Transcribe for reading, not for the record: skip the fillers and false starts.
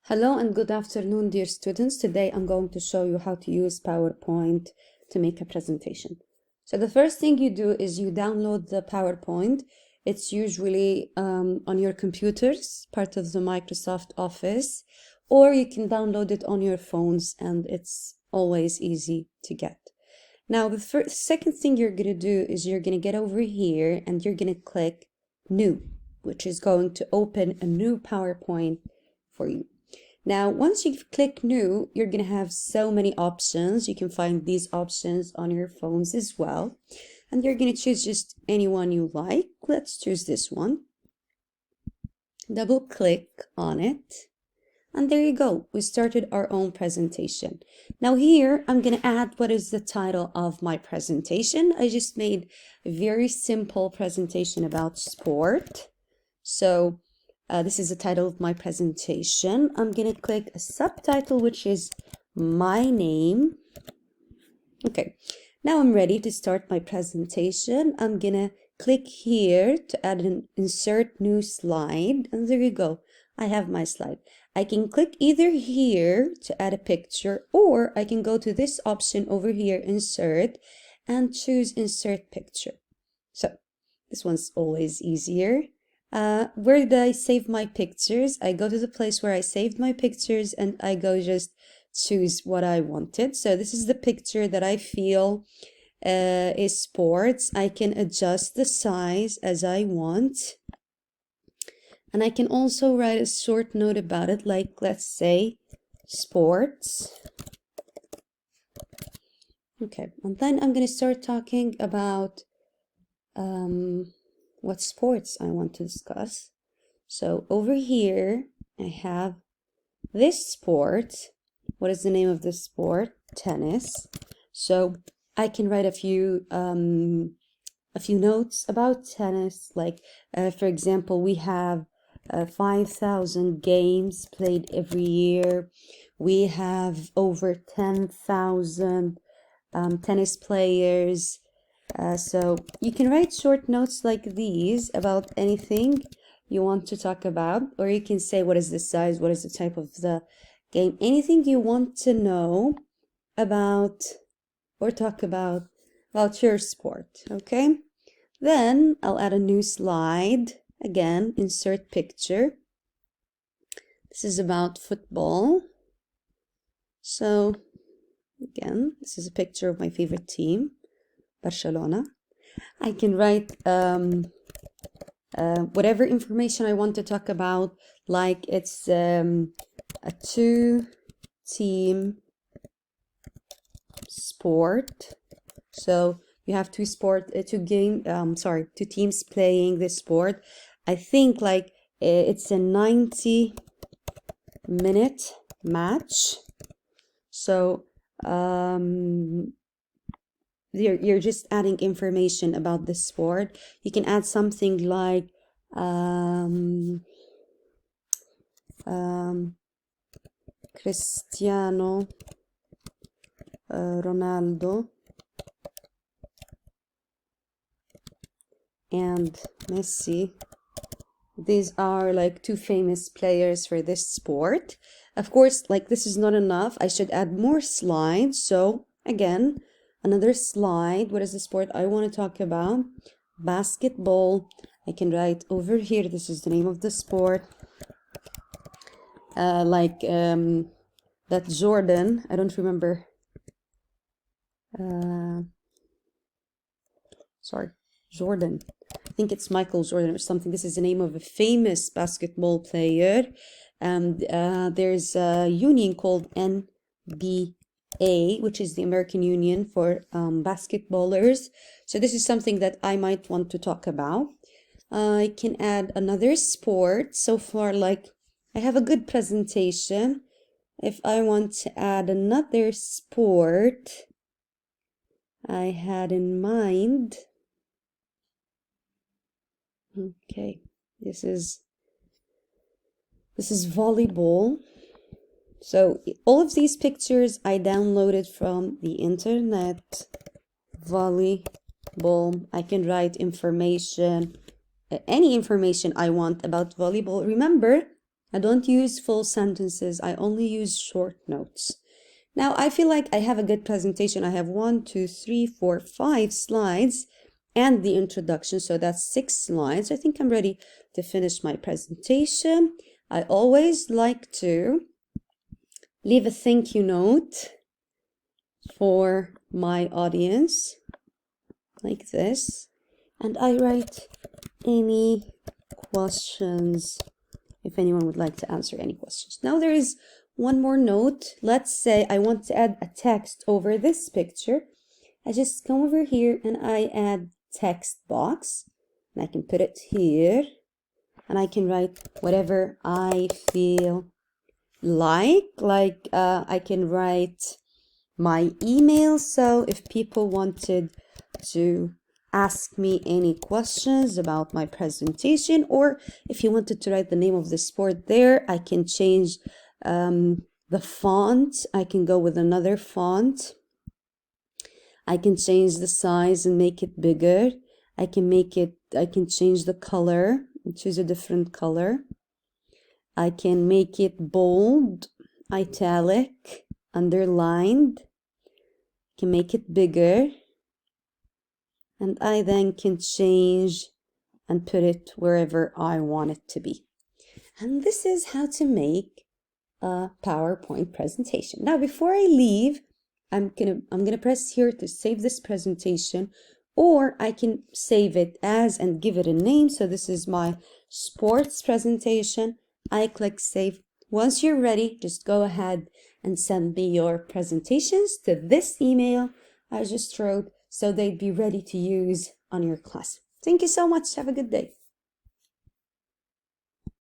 Hello and good afternoon, dear students. Today I'm going to show you how to use PowerPoint to make a presentation. So the first thing you do is you download the PowerPoint. It's usually on your computers, part of the Microsoft Office, or you can download it on your phones, and it's always easy to get. Now, the second thing you're going to do is you're going to get over here and you're going to click New, which is going to open a new PowerPoint for you. Now, once you click New, you're going to have so many options. You can find these options on your phones as well. And you're going to choose just any one you like. Let's choose this one. Double click on it. And there you go. We started our own presentation. Now here, I'm going to add what is the title of my presentation. I just made a very simple presentation about sport. So this is the title of my presentation. I'm going to click a subtitle, which is my name. Okay, now I'm ready to start my presentation. I'm going to click here to add an insert new slide. And there you go. I have my slide. I can click either here to add a picture, or I can go to this option over here, insert, and choose insert picture. So this one's always easier. Where did I save my pictures? I go to the place where I saved my pictures and I go just choose what I wanted. So this is the picture that I feel is sports. I can adjust the size as I want. And I can also write a short note about it, like let's say sports. Okay, and then I'm going to start talking about what sports I want to discuss. So over here, I have this sport. What is the name of this sport? Tennis. So I can write a few notes about tennis. Like, for example, we have 5,000 games played every year. We have over 10,000 tennis players. So you can write short notes like these about anything you want to talk about, or you can say what is the size, what is the type of the game, anything you want to know about or talk about your sport. Okay, then I'll add a new slide. Again, insert picture. This is about football. So again, this is a picture of my favorite team, Barcelona. I can write whatever information I want to talk about, like it's a two-team sport. So you have two teams playing this sport. I think like it's a 90-minute match. So you're just adding information about the sport. You can add something like Cristiano Ronaldo and Messi. These are like two famous players for this sport. Of course, like this is not enough. I should add more slides. So again, another slide. What is the sport I want to talk about? Basketball. I can write over here, this is the name of the sport. That Jordan, I don't remember. Jordan. I think it's Michael Jordan or something. This is the name of a famous basketball player. And there's a union called NBA, which is the American Union for basketballers. So this is something that I might want to talk about. I can add another sport. So far, like I have a good presentation. If I want to add another sport I had in mind. Okay, this is volleyball. So all of these pictures I downloaded from the internet. Volleyball. I can write information, any information I want about volleyball. Remember, I don't use full sentences. I only use short notes. Now, I feel like I have a good presentation. I have 1, 2, 3, 4, 5 slides and the introduction. So that's 6 slides. I think I'm ready to finish my presentation. I always like to leave a thank you note for my audience like this. And I write any questions if anyone would like to answer any questions. Now there is one more note. Let's say I want to add a text over this picture. I just come over here and I add text box, and I can put it here, and I can write whatever I feel like I can write my email. So if people wanted to ask me any questions about my presentation, or if you wanted to write the name of the sport there, I can change the font. I can go with another font. I can change the size and make it bigger. I can change the color and choose a different color. I can make it bold, italic, underlined. I can make it bigger. And I then can change and put it wherever I want it to be. And this is how to make a PowerPoint presentation. Now, before I leave, I'm gonna press here to save this presentation, or I can save it as and give it a name. So this is my sports presentation. I click save. Once you're ready, just go ahead and send me your presentations to this email I just wrote, so they'd be ready to use on your class. Thank you so much. Have a good day.